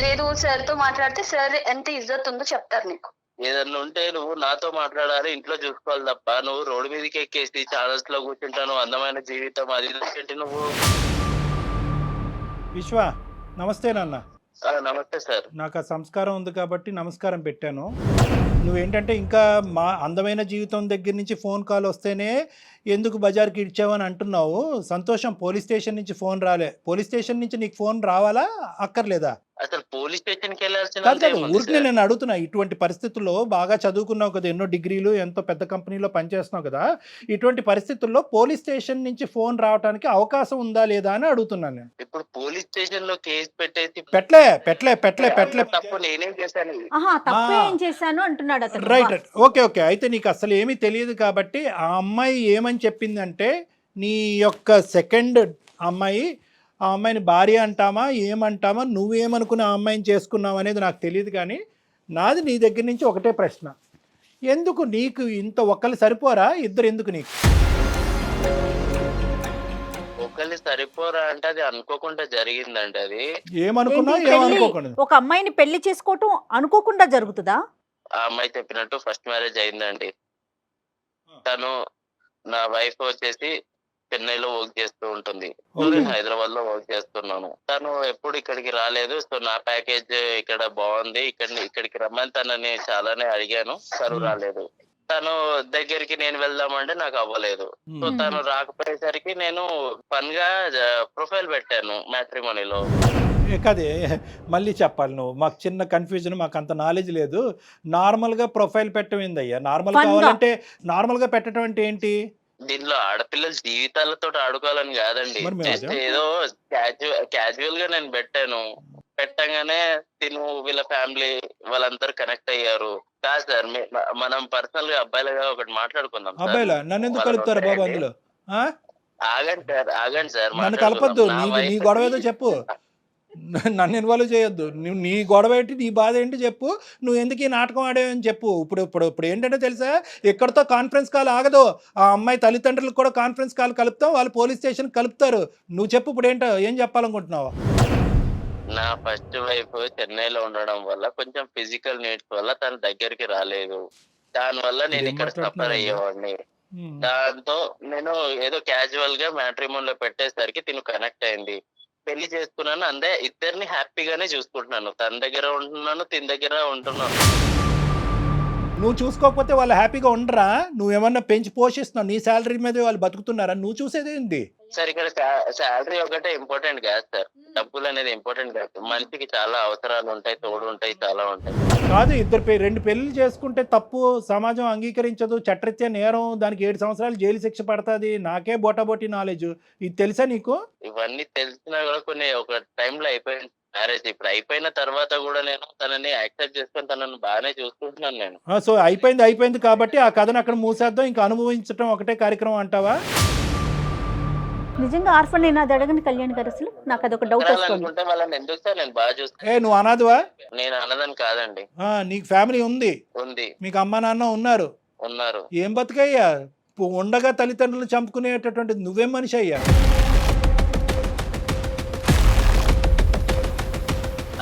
లేదు సార్ తో మాట్లాడితే సార్ ఎంత ఇజ్జత్ ఉందో చెప్తారు నీకు. ఏదన్నా ఉంటే నువ్వు నాతో మాట్లాడాలి, ఇంట్లో చూసుకోవాలి తప్ప నువ్వు రోడ్డు మీదకి ఎక్కేసి ఛానల్స్ లో కూర్చుంటాను అందమైన జీవితం అది ఏంటి నువ్వు? విశ్వ నమస్తే నాన్న. నమస్తే సార్. నాకు ఆ సంస్కారం ఉంది కాబట్టి నమస్కారం పెట్టాను. నువ్వేంటంటే ఇంకా మా అందమైన జీవితం దగ్గర నుంచి ఫోన్ కాల్ వస్తేనే ఎందుకు బజార్కి ఇచ్చావని అంటున్నావు. సంతోషం, పోలీస్ స్టేషన్ నుంచి ఫోన్ రాలే. పోలీస్ స్టేషన్ నుంచి నీకు ఫోన్ రావాలా అక్కర్లేదా? అసలు పోలీస్ స్టేషన్ కి వెళ్ళాల్సిన కాదు కాదు, ఊరికి నేను అడుగుతున్నా. ఇటువంటి పరిస్థితుల్లో బాగా చదువుకున్నావు కదా, ఎన్నో డిగ్రీలు, ఎంతో పెద్ద కంపెనీలో పనిచేస్తున్నావు కదా, ఇటువంటి పరిస్థితుల్లో పోలీస్ స్టేషన్ నుంచి ఫోన్ రావడానికి అవకాశం ఉందా లేదా అని అడుగుతున్నాను నేను. ఇప్పుడు పోలీస్ స్టేషన్ లో కేసు పెట్టేసి పెట్టలే తప్పు నేనేం చేశాను? తప్పు ఏం చేశాను అంటున్నాడు అతను. రైట్. ఓకే. అయితే నీకు అసలు ఏమీ తెలియదు కాబట్టి ఆ అమ్మాయి ఏమని చెప్పిందంటే, నీ యొక్క సెకండ్ అమ్మాయి, ఆ అమ్మాయిని భార్య అంటామా ఏమంటామా, నువ్వేమనుకుని ఆ అమ్మాయిని చేసుకున్నావు అనేది నాకు తెలియదు. కానీ నాది నీ దగ్గర నుంచి ఒకటే ప్రశ్న, ఎందుకు నీకు ఇంత ఒక్కళ్ళు సరిపోరా, ఇద్దరు ఎందుకు నీకు? ఒకళ్ళు సరిపోరా అంటే అది అనుకోకుండా జరిగిందండి. అది ఏమనుకున్నా ఏంటి పెళ్లి? ఏమనుకోకుండా ఒక అమ్మాయిని పెళ్లి చేసుకోవటం అనుకోకుండా జరుగుతుందా? ఆ అమ్మాయి చెప్పినట్టు ఫస్ట్ మ్యారేజ్ అయిందండి. తను నా వైఫ్ వచ్చేసి చెన్నైలో వర్క్ చేస్తూ ఉంటుంది, నేను హైదరాబాద్ లో వర్క్ చేస్తున్నాను. తను ఎప్పుడు ఇక్కడికి రాలేదు. సో నా ప్యాకేజ్ ఇక్కడ బాగుంది, ఇక్కడికి రమ్మని తనని చాలానే అడిగాను, తను రాలేదు. తను దగ్గరికి నేను వెళ్దామంటే నాకు అవ్వలేదు. సో తను రాకపోయేసరికి నేను ఫన్ గా ప్రొఫైల్ పెట్టాను మ్యాట్రిమోనీలో. కదే మళ్ళీ చెప్పాలి నువ్వు, మాకు చిన్న కన్ఫ్యూజన్, మాకు అంత నాలెడ్జ్ లేదు. నార్మల్గా ప్రొఫైల్ పెట్టడం ఏందయ్యా? నార్మల్ కావాలంటే నార్మల్గా పెట్టడం అంటే ఏంటి? దీనిలో ఆడపిల్లల జీవితాలతో ఆడుకోవాలని కాదండి, జస్ట్ ఏదో క్యాజువల్ గా నేను పెట్టాను. పెట్టగానే తిను వీళ్ళ ఫ్యామిలీ వాళ్ళందరూ కనెక్ట్ అయ్యారు. కాదు సార్, మనం పర్సనల్ గా అబ్బాయిలుగా ఒకటి మాట్లాడుకుందాం. అబ్బాయిలా? నన్ను ఎందుకు కలుపుతారు బాబు అందులో? ఆగండి సార్, నన్ను కలపద్దు. నీ గొడవ ఏదో చెప్పు, నన్ను ఇన్వాల్వ్ చేయొద్దు. నీ గొడవ ఏంటి, నీ బాధ ఏంటి చెప్పు. నువ్వు ఎందుకు ఈ నాటకం ఆడేవని చెప్పు. ఇప్పుడు ఏంటంటే తెలుసా, ఎక్కడితో కాన్ఫరెన్స్ కాల్ ఆగదు. ఆ అమ్మాయి తల్లిదండ్రులకు కూడా కాన్ఫరెన్స్ కాల్ కలుపుతావు, వాళ్ళు పోలీస్ స్టేషన్ కలుపుతారు. నువ్వు చెప్పు ఇప్పుడు ఏంటో, ఏం చెప్పాలనుకుంటున్నావు? నా ఫస్ట్ వైఫ్ చెన్నైలో ఉండడం వల్ల కొంచెం ఫిజికల్ నీడ్స్ వల్ల తన దగ్గరికి రాలేదు. దాని వల్ల నేను ఇక్కడ సఫర్ అయ్యేవాడిని. దాంతో నేను ఏదో క్యాజువల్ గా మ్యాట్రిమోన్ లో పెట్టేసరికి తిను కనెక్ట్ అయింది. పెళ్లి చేసుకున్నాను, అందే ఇద్దరిని హ్యాపీగానే చూసుకుంటున్నాను. తన దగ్గర ఉంటున్నాను, తిన దగ్గర ఉంటున్నాను. నువ్వు చూసుకోకపోతే వాళ్ళు హ్యాపీగా ఉండరా? నువ్వేమన్నా పెంచి పోషిస్తున్నావు, నీ శాలరీ మీద వాళ్ళు బతుకుతున్నారా? నువ్వు చూసేది ఏంటి సార్? ఇక్కడ శాలరీ ఒకటే ఇంపార్టెంట్ కాదు సార్, డబ్బులు అనేది ఇంపార్టెంట్ కాదు. మనిషికి చాలా అవసరాలు ఉంటాయి, తోడు ఉంటాయి, చాలా ఉంటాయి. కాదు, రెండు పెళ్లి చేసుకుంటే తప్పు, సమాజం అంగీకరించదు, చట్టరీత్యా నేరం, దానికి 7 సంవత్సరాలు జైలు శిక్ష పడుతుంది. నాకే బోటాబోటీ నాలెడ్జ్, ఇది తెలుసా నీకు? ఇవన్నీ తెలిసినా కూడా కొన్ని ఒక టైంలో అయిపోయింది మ్యారేజ్. ఇప్పుడు అయిపోయిన తర్వాత కూడా నేను తనని యాక్సెప్ట్ చేసుకొని తనని బాగానే చూసుకుంటున్నాను నేను. సో అయిపోయింది కాబట్టి ఆ కథను అక్కడ మూసేద్దాం, ఇంకా అనుభవించడం ఒకటే కార్యక్రమం అంటావా? నిజంగా ఆర్ఫన్ నేను అది అడగని కళ్యాణ్ గారు, అసలు నాకు అదొక డౌట్ వస్తుంది. అనుకుంటే వాళ్ళని ఎందుకు సార్ నేను బాగా చూస్తాను. నువ్వు అనాథవా? నేను అన్నదని కాదండి. నీకు ఫ్యామిలీ ఉంది, మీకు అమ్మ నాన్న ఉన్నారు. ఏం బతుకయ్యా, ఉండగా తల్లిదండ్రులు చంపుకునేటటువంటి నువ్వేం మనిషి అయ్యా?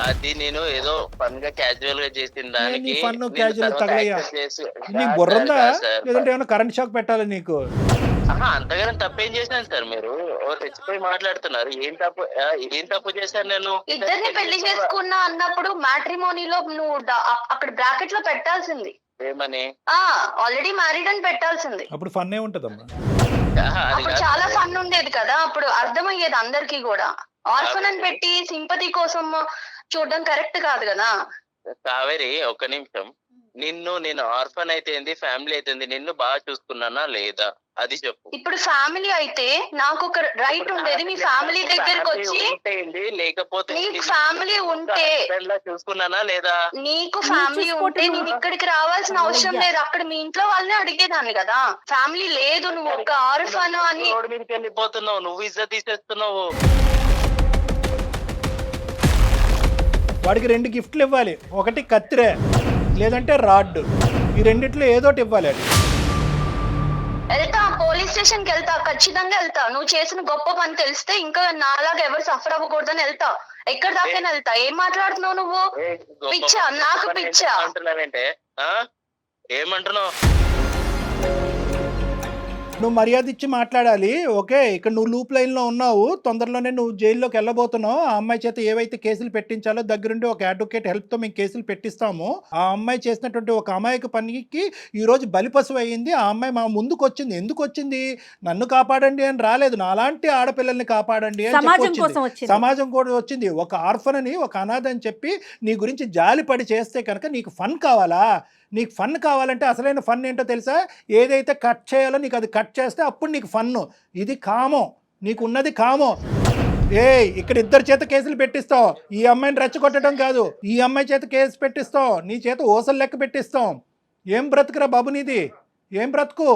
అది నేను ఏదో ఫన్ గా క్యాజువల్ గా చేసిన దానికి నీకు బుర్రందా? లేదంటే ఏమైనా కరెంట్ షాక్ పెట్టాలి నీకు? అంతగానే తప్పేం చేశాను సార్? మీరు తెచ్చిపోయి మాట్లాడుతున్నారు. ఏం తప్పు చేశాను నేను? ఇద్దరిని పెళ్లి చేసుకున్నా అన్నప్పుడు మ్యాట్రిమోనీలో నువ్వు అక్కడ బ్రాకెట్ లో పెట్టాల్సింది ఏమని? ఆల్రెడీ మ్యారీడ్ అని పెట్టాల్సింది. అప్పుడు ఫన్ ఏ ఉంటదమ్మా, అప్పుడు చాలా ఫన్ ఉండేది కదా, అప్పుడు అర్థమయ్యేది అందరికి కూడా. ఆర్ఫన్ అని పెట్టి సింపతి కోసం చూడడం కరెక్ట్ కాదు కదా. కావేరి, ఒక్క నిమిషం. నేను ఆర్ఫన్ అయితే ఫ్యామిలీ అయితే నిన్ను బాగా చూసుకున్నానా లేదా అది చెప్పు. ఇప్పుడు ఫ్యామిలీ అయితే నాకు ఒక రైట్ ఉండేది, మీ ఫ్యామిలీ దగ్గరకు వచ్చి. లేకపోతే నీకు ఫ్యామిలీ ఉంటే చూసుకున్నానా లేదా? నీకు ఫ్యామిలీ ఉంటే నేను ఇక్కడికి రావాల్సిన అవసరం లేదు, అక్కడ మీ ఇంట్లో వాళ్ళని అడిగేదాన్ని కదా. ఫ్యామిలీ లేదు, నువ్వు ఒక ఆర్ఫన్ అని రోడ్డు మీదకి వెళ్ళిపోతున్నావు, నువ్వు ఇజ్జత్ తీసేస్తున్నావు. వాడికి 2 గిఫ్ట్లు ఇవ్వాలి. ఒకటి కత్తిరే, లేదంటే రాడ్. ఈ రెండిట్లో ఏదోటి ఇవ్వాలి. అది వెళ్తా, పోలీస్ స్టేషన్ కి వెళ్తా, ఖచ్చితంగా వెళ్తా. నువ్వు చేసిన గొప్ప పని తెలిస్తే ఇంకా నాలాగా ఎవరు సఫర్ అవ్వకూడదని వెళ్తా. ఎక్కడ దాకైనా వెళ్తా. ఏం మాట్లాడుతున్నావు నువ్వు? పిచ్చా, నాకు పిచ్చా. అంటున్నావేంటే? ఏమంటున్నావు? నువ్వు మర్యాద ఇచ్చి మాట్లాడాలి. ఓకే, ఇక్కడ నువ్వు లూప్ లైన్లో ఉన్నావు, తొందరలోనే నువ్వు జైల్లోకి వెళ్ళబోతున్నావు. ఆ అమ్మాయి చేత ఏవైతే కేసులు పెట్టించాలో దగ్గరుండి ఒక అడ్వకేట్ హెల్ప్తో మేము కేసులు పెట్టిస్తాము. ఆ అమ్మాయి చేసినటువంటి ఒక అమాయక పనికి ఈరోజు బలిపశువు అయ్యింది. ఆ అమ్మాయి మా ముందుకు వచ్చింది. ఎందుకు వచ్చింది? నన్ను కాపాడండి అని రాలేదు, నాలాంటి ఆడపిల్లల్ని కాపాడండి అని చెప్పి సమాజం కూడా వచ్చింది. ఒక ఆర్ఫన్ అని, ఒక అనాథ అని చెప్పి నీ గురించి జాలిపడి చేస్తే కనుక నీకు ఫన్ కావాలా? నీకు ఫన్ కావాలంటే అసలైన ఫన్ ఏంటో తెలుసా? ఏదైతే కట్ చేయాలో నీకు అది కట్ చేస్తే అప్పుడు నీకు ఫన్ను. ఇది కామం, నీకు ఉన్నది కామం. ఇక్కడ 2 చేత కేసులు పెట్టిస్తావు. ఈ అమ్మాయిని రెచ్చగొట్టడం కాదు, ఈ అమ్మాయి చేత కేసు పెట్టిస్తావు, నీ చేత ఓసలు లెక్క పెట్టిస్తాం. ఏం బ్రతుకురా బాబు నీది? ఏం బ్రతుకు?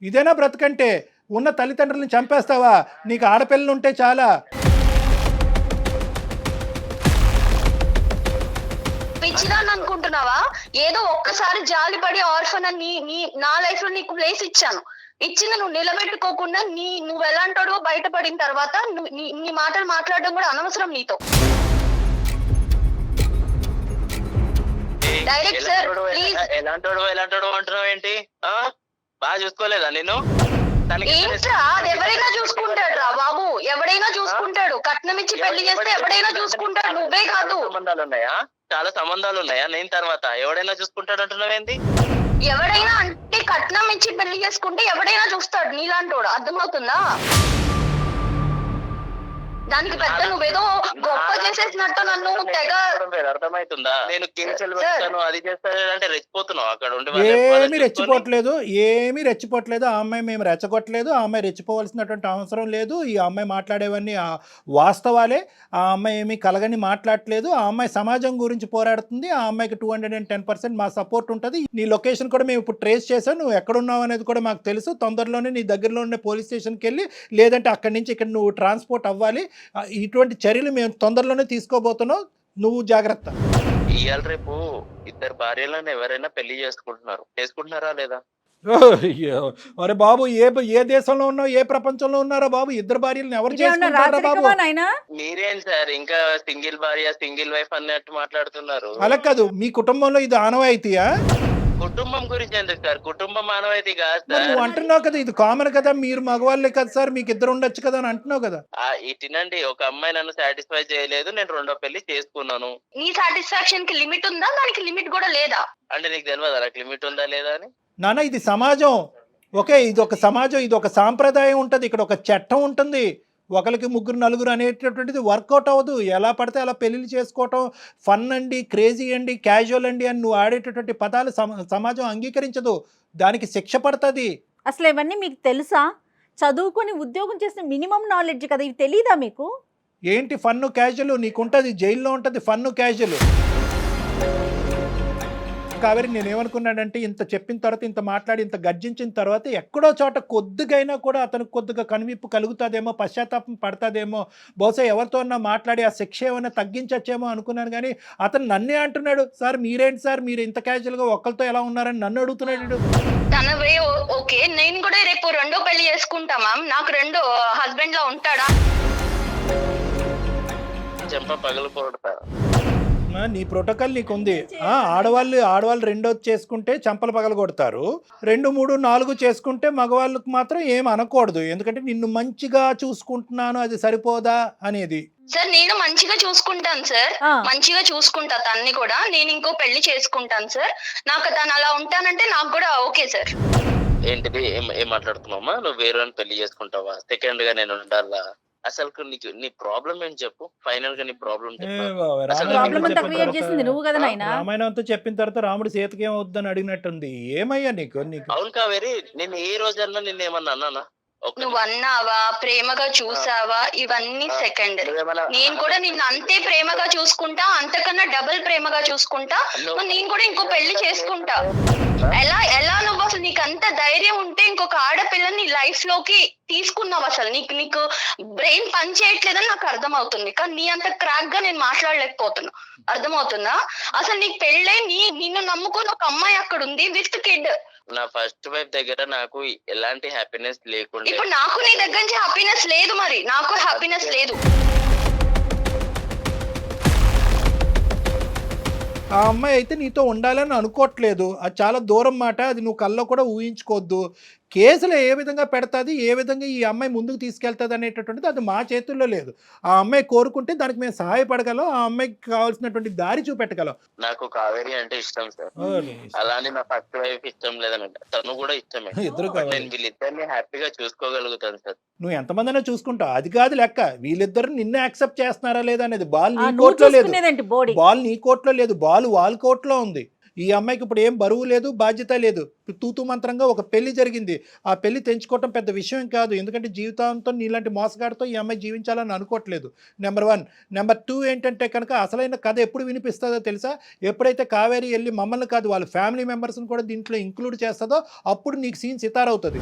ఇదేనా బ్రతుకంటే? ఉన్న తల్లిదండ్రులను చంపేస్తావా? నీకు ఆడపిల్లలు ఉంటే చాలా. పిచ్చిదాన్ని అనుకుంటున్నావా? ఏదో ఒక్కసారి జాలిపడి ఆర్ఫన్ అని నా లైఫ్ లో నీకు ప్లేస్ ఇచ్చాను. ఇచ్చింది నువ్వు నిలబెట్టుకోకుండా నువ్వు ఎలాంటాడో బయటపడిన తర్వాత నీ మాటలు మాట్లాడడం కూడా అనవసరం నీతో. Direct sir please. ఎలాంటాడో అంటున్నావు ఏంటి? బాగా చూసుకోలేదా నేను? ఏంట్రా, అది ఎవరైనా చూసుకుంటాడు రా బాబు, ఎవడైనా చూసుకుంటాడు. కట్నం ఇచ్చి పెళ్లి చేస్తే ఎవడైనా చూసుకుంటాడు, నువ్వే కాదు. సంబంధాలు ఉన్నాయా? చాలా సంబంధాలు ఉన్నాయా? నేను తర్వాత ఎవడైనా చూసుకుంటాడు అంటున్నావేంటి? ఎవడైనా అంటే కట్నం ఇచ్చి పెళ్లి చేసుకుంటే ఎవడైనా చూస్తాడు నీలాంటోడు. అర్థమవుతుందా? దానికి పెద్ద నువ్వేదో గొప్ప చేసేసినట్టు నన్ను తెగ. అర్థమవుతుందా? నేను కేసులు పెడతాను, అది చేస్తాను అంటే రెచ్చిపోతున్నావు అక్కడ ఉండి. ఏమీ రెచ్చిపోవట్లేదు. ఆ అమ్మాయి మేము రెచ్చగొట్టలేదు. ఆ అమ్మాయి రెచ్చిపోవాల్సినటువంటి అవసరం లేదు. ఈ అమ్మాయి మాట్లాడేవన్నీ వాస్తవాలే. ఆ అమ్మాయి ఏమీ కలగని మాట్లాడట్లేదు. ఆ అమ్మాయి సమాజం గురించి పోరాడుతుంది. ఆ అమ్మాయికి 210% మా సపోర్ట్ ఉంటుంది. నీ లొకేషన్ కూడా మేము ఇప్పుడు ట్రేస్ చేసాం. నువ్వు ఎక్కడున్నావు అనేది కూడా మాకు తెలుసు. తొందరలోనే నీ దగ్గరలో ఉండే పోలీస్ స్టేషన్కి వెళ్ళి, లేదంటే అక్కడి నుంచి ఇక్కడ నువ్వు ట్రాన్స్పోర్ట్ అవ్వాలి. ఇటువంటి చర్యలు మేము తొందరలోనే తీసుకోబోతున్నాం. నువ్వు జాగ్రత్త. ఇవాళ రేపు 2 భార్యలను ఎవరైనా పెళ్లి చేసుకుంటున్నారా లేదా? అరే బాబు, ఏ దేశంలో ఉన్నావు, ఏ ప్రపంచంలో ఉన్నారా బాబు? 2 భార్యలను ఎవరు చేసుకుంటారా బాబు? మీరేం సార్ ఇంకా సింగిల్ భార్య సింగిల్ వైఫ్ అన్నట్టు మాట్లాడుతున్నారు? అలా కాదు, మీ కుటుంబంలో ఇది ఆనవాయితీయా? కుటుంబం గురించి ఎందుకు సార్? కుటుంబం ఆనవాయితీ కాదు సార్. నువ్వు అంటున్నావు కదా ఇది కామన్ కదా, మీరు మగవాళ్ళే కదా సార్, మీకు 2 ఉండొచ్చు కదా అని అంటున్నావు కదా. ఇటినండి, ఒక అమ్మాయి నన్ను సాటిస్ఫై చేయలేదు, నేను 2వ పెళ్లి చేసుకున్నాను. నీ సాటిస్ఫాక్షన్ కి లిమిట్ ఉందా? దానికి లిమిట్ కూడా లేదా? అంటే నీకు తెలియదు నాకు లిమిట్ ఉందా లేదా అని? నాన్న, ఇది సమాజం. ఓకే, ఇది ఒక సమాజం, ఇది ఒక సాంప్రదాయం ఉంటుంది, ఇక్కడ ఒక చట్టం ఉంటుంది. 1, 2, 4 అనేటటువంటిది వర్కౌట్ అవ్వదు. ఎలా పడితే అలా పెళ్ళిళ్ళు చేసుకోవటం ఫన్ అండి, క్రేజీ అండి, క్యాజువల్ అండి అని నువ్వు ఆడేటటువంటి పదాలు సమాజం అంగీకరించదు. దానికి శిక్ష పడుతుంది. అసలు ఇవన్నీ మీకు తెలుసా? చదువుకొని ఉద్యోగం చేసిన మినిమం నాలెడ్జ్ కదా, ఇవి తెలీదా మీకు? ఏంటి ఫన్ను క్యాజువల్? నీకుంటుంది, జైల్లో ఉంటుంది ఫన్ను క్యాజువల్. కావేరి, నేనేమనుకున్నానంటే ఇంత చెప్పిన తర్వాత, ఇంత మాట్లాడి, ఇంత గర్జించిన తర్వాత ఎక్కడో చోట కొద్దిగైనా కూడా అతనికి కొద్దిగా కనువిప్పు కలుగుతుందేమో, పశ్చాత్తాపం పడతాదేమో, బహుశా ఎవరితో మాట్లాడి ఆ శిక్ష ఏమైనా తగ్గించచ్చేమో అనుకున్నాను. కానీ అతను నన్నే అంటున్నాడు, సార్ మీరేంటి సార్, మీరు ఇంత క్యాజువల్గా ఒక్కరితో ఎలా ఉన్నారని నన్ను అడుగుతున్నాడు. తన వే ఓకే, నేను కూడా రేపు 2వ పెళ్లి చేసుకుంటా మ్యామ్. నాకు 2 హస్బెండ్ లా ఉంటాడా? చెంప పగలకూడదా? నీ ప్రోటోకాల్ నీకుంది. ఆడవాళ్ళు 2వ చేసుకుంటే చంపలు పగలగొడతారు, 2, 3, 4 చేసుకుంటే మగవాళ్ళకు మాత్రం ఏం అనకూడదు. ఎందుకంటే నిన్ను మంచిగా చూసుకుంటున్నాను, అది సరిపోదా అనేది. సార్ నేను మంచిగా చూసుకుంటాను సార్, మంచిగా చూసుకుంటా తన్ని కూడా. నేను ఇంకో పెళ్లి చేసుకుంటాను సార్. నాకు తను అలా ఉంటానంటే నాకు కూడా ఓకే సార్. ఏంటిది? ఏం మాట్లాడుతున్నావమ్మా? నువ్వు వేరే పెళ్లి చేసుకుంటావా? సెకండ్ గా నేను ఉండాలా? అసలు నీ ప్రాబ్లం ఏంటి చెప్పు? ఫైనల్ గా నీ ప్రాబ్లం రామాయణం అంతా చెప్పిన తర్వాత రాముడు సీతకి ఏమవుద్దని అడిగినట్టుంది. ఏమయ్యా నీకు? అవును కావేరి, నేను ఏ రోజన్నా నిన్నేమన్నా అన్నానా? నువ్వు అన్నావా, ప్రేమగా చూసావా, ఇవన్నీ సెకండ్. నేను కూడా నిన్ను అంతే ప్రేమగా చూసుకుంటా, అంతకన్నా డబుల్ ప్రేమగా చూసుకుంటా. నేను కూడా ఇంకో పెళ్లి చేసుకుంటా. ఎలా నువ్వు అసలు నీకు అంత ధైర్యం ఉంటే ఇంకొక ఆడపిల్లని నీ లైఫ్ లోకి తీసుకున్నావు? అసలు నీకు బ్రెయిన్ పని చేయట్లేదని నాకు అర్థమవుతుంది, కానీ నీ అంత క్రాక్ గా నేను మాట్లాడలేకపోతున్నా. అర్థమవుతుందా? అసలు నీకు పెళ్ళై నిన్ను నమ్ముకుని ఒక అమ్మాయి అక్కడ ఉంది విత్ కిడ్. నా ఫస్ట్ వైఫ్ దగ్గర నాకు ఎలాంటి హ్యాపీనెస్ లేకుండా, ఇప్పుడు నాకు నీ దగ్గర నుంచి హ్యాపీనెస్ లేదు, మరి నాకు హ్యాపీనెస్ లేదు. ఆ అమ్మాయి అయితే నీతో ఉండాలని అనుకోవట్లేదు, అది చాలా దూరం మాట, అది నువ్వు కల్లో కూడా ఊహించుకోవద్దు. కేసులు ఏ విధంగా పెడతాది, ఏ విధంగా ఈ అమ్మాయి ముందుకు తీసుకెళ్తుంది అనేటటువంటిది అది మా చేతుల్లో లేదు. ఆ అమ్మాయి కోరుకుంటే దానికి మేము సహాయపడగలం, ఆ అమ్మాయికి కావాల్సినటువంటి దారి చూపెట్టగలం. నాకు కావేరి అంటే ఇష్టం సార్, అలానే నా ఫస్ట్ వైఫ్ ఇష్టం లేదనంట, తను కూడా ఇష్టమే. ఇద్దరు నేను వీళ్ళిద్దరిని హ్యాపీగా చూసుకోగలుగుతాను సార్. నువ్వు ఎంతమందినా చూసుకుంటావు, అది కాదు లెక్క. వీళ్ళిద్దరు నిన్నే యాక్సెప్ట్ చేస్తున్నారా లేదా అనేది. బాల్ నీ కోర్టులో లేదు, బాల్ నీ కోర్టులో లేదు, బాల్ వాళ్ళ కోర్టులో ఉంది. ఈ అమ్మాయికి ఇప్పుడు ఏం బరువు లేదు, బాధ్యత లేదు. తూతు మంత్రంగా ఒక పెళ్లి జరిగింది, ఆ పెళ్లి తెంచుకోవటం పెద్ద విషయం కాదు. ఎందుకంటే జీవితాంతం నీలాంటి మోసగాడితో ఈ అమ్మాయి జీవించాలని అనుకోవట్లేదు. నెంబర్ 1. నెంబర్ 2 ఏంటంటే కనుక అసలైన కథ ఎప్పుడు వినిపిస్తుందో తెలుసా? ఎప్పుడైతే కావేరి వెళ్ళి మమ్మల్ని కాదు వాళ్ళ ఫ్యామిలీ మెంబర్స్ని కూడా దీంట్లో ఇంక్లూడ్ చేస్తుందో అప్పుడు నీకు సీన్ సితారవుతుంది.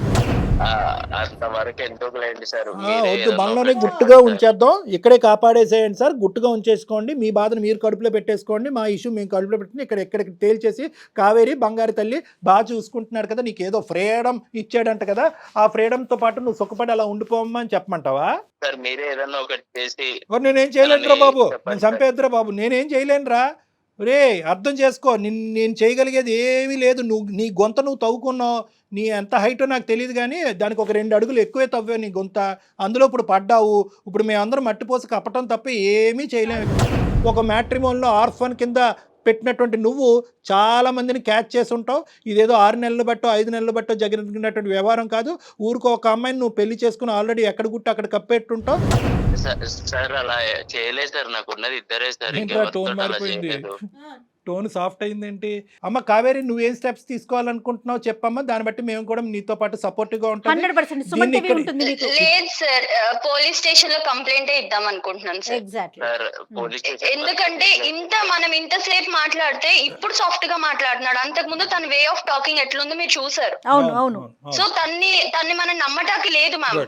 అంతవరకు ఎందుకు లేండి సార్, వద్దు, మనలోనే గుట్టుగా ఉంచేద్దాం, ఇక్కడే కాపాడేసేయండి సార్, గుట్టుగా ఉంచేసుకోండి. మీ బాధను మీరు కడుపులో పెట్టేసుకోండి, మా ఇష్యూ మేము కడుపులో పెట్టుకుని ఎక్కడికి తేల్చేసి కావేరి బంగారు తల్లి బాగా చూసుకుంటున్నాడు కదా, నీకు ఏదో ఫ్రీడమ్ ఇచ్చాడంట కదా, ఆ ఫ్రీడమ్తో పాటు నువ్వు సుఖపడి అలా ఉండిపోమ్మా అని చెప్పమంటావా? సార్ మీరే ఏదన్నా ఒకటి చేసి. నేనేం చేయలేనురా బాబు, నేను చంపేద్దురా బాబు, నేనేం చేయలేనురా. రే అర్థం చేసుకో, నేను చేయగలిగేది ఏమీ లేదు. నీ గొంత నువ్వు తవ్వుకున్నావు, నీ ఎంత హైటో నాకు తెలియదు, కానీ దానికి ఒక 2 అడుగులు ఎక్కువే తవ్వావు నీ గొంత. అందులో ఇప్పుడు పడ్డావు, ఇప్పుడు మేమందరం మట్టిపోసి కప్పటం తప్ప ఏమీ చేయలేము. ఒక మ్యాట్రిమోన్లో ఆర్ఫన్ కింద పెట్టినటువంటి నువ్వు చాలా మందిని క్యాచ్ చేసి ఉంటావు. ఇదేదో 6 నెలలు బట్టో 5 నెలలు బట్టో జరిగినటువంటి వ్యవహారం కాదు. ఊరికో ఒక అమ్మాయిని నువ్వు పెళ్లి చేసుకుని ఆల్రెడీ ఎక్కడ గుట్టు అక్కడ కప్పెట్టుంటావు. సార్ అలా చేయలేదు సార్, నాకు ఉన్నది ఇద్దరే సార్. టోన్ మారిపోయింది, టోన్ సాఫ్ట్ అయిందేంటి? అమ్మ కావేరి, నువ్వేం స్టెప్స్ తీసుకోవాలనుకుంటున్నావు చెప్పమ్మా, దాన్ని బట్టి మేము కూడా నీతో పాటు సపోర్టివ్ గా ఉంటాం. లేదు సార్, పోలీస్ స్టేషన్ లో కంప్లైంట్ ఇద్దాం అనుకుంటున్నాను సార్. ఎందుకంటే మనం ఇంతసేపు మాట్లాడితే ఇప్పుడు సాఫ్ట్ గా మాట్లాడుతున్నాడు, అంతకు ముందు తన వే ఆఫ్ టాకింగ్ ఎట్లుందో మీరు చూసారు. సో తన్ని మనం నమ్మటానికి లేదు మ్యామ్,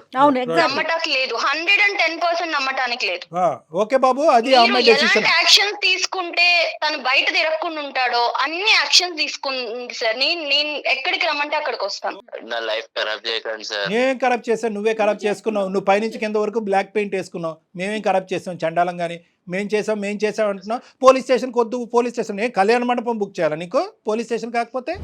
నమ్మటానికి లేదు, 110% నమ్మటానికి లేదు. ఓకే బాబు, అది ఎలాంటి యాక్షన్ తీసుకుంటే తను బయట తిరగకుండా ఉంటాడో అన్ని యాక్షన్ తీసుకుంది సార్. నేను ఎక్కడికి రమ్మంటే అక్కడికి వస్తాను. నా లైఫ్ ఖరాబ్ చేయకండి సార్. నేనేం ఖరాబ్ చేశాను? నువ్వే ఖరాబ్ చేసుకున్నావు. నువ్వు పైనుంచి కింద వరకు బ్లాక్ పెయింట్ వేసుకున్నావు. మేమేం ఖరాబ్ చేస్తాం చండాలం కానీ? మేం చేసాం అంటున్నావు. పోలీస్ స్టేషన్కి వద్దు, పోలీస్ స్టేషన్ ఏ కళ్యాణ మండపం బుక్ చేయాలా నీకు? పోలీస్ స్టేషన్ కాకపోతే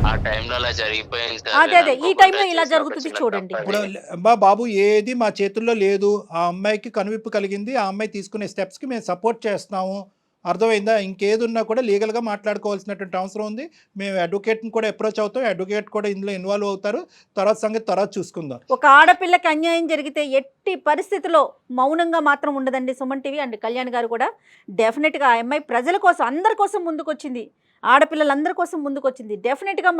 ఆ టైంలో అలా జరిగిపోయింది సార్. అదే ఈ టైంలో ఇలా జరుగుతుంది చూడండి. ఇప్పుడు బాబు ఏది మా చేతుల్లో లేదు. ఆ అమ్మాయికి కనువిప్పు కలిగింది, ఆ అమ్మాయి తీసుకునే స్టెప్స్కి మేము సపోర్ట్ చేస్తున్నాము. అర్థమైందా? ఇంకేది ఉన్నా కూడా లీగల్గా మాట్లాడుకోవాల్సినటువంటి అవసరం ఉంది. మేము అడ్వకేట్ని కూడా అప్రోచ్ అవుతాం, అడ్వకేట్ కూడా ఇందులో ఇన్వాల్వ్ అవుతారు. తర్వాత సంగతి తర్వాత చూసుకుందాం. ఒక ఆడపిల్లకి అన్యాయం జరిగితే ఎట్టి పరిస్థితిలో మౌనంగా మాత్రం ఉండదండి సుమన్ టీవీ అండ్ కళ్యాణ్ గారు కూడా. డెఫినెట్గా ఆ అమ్మాయి ప్రజల కోసం, అందరి కోసం ముందుకొచ్చింది, ఆడపిల్లలందరి కోసం ముందుకొచ్చింది. డెఫినెట్గా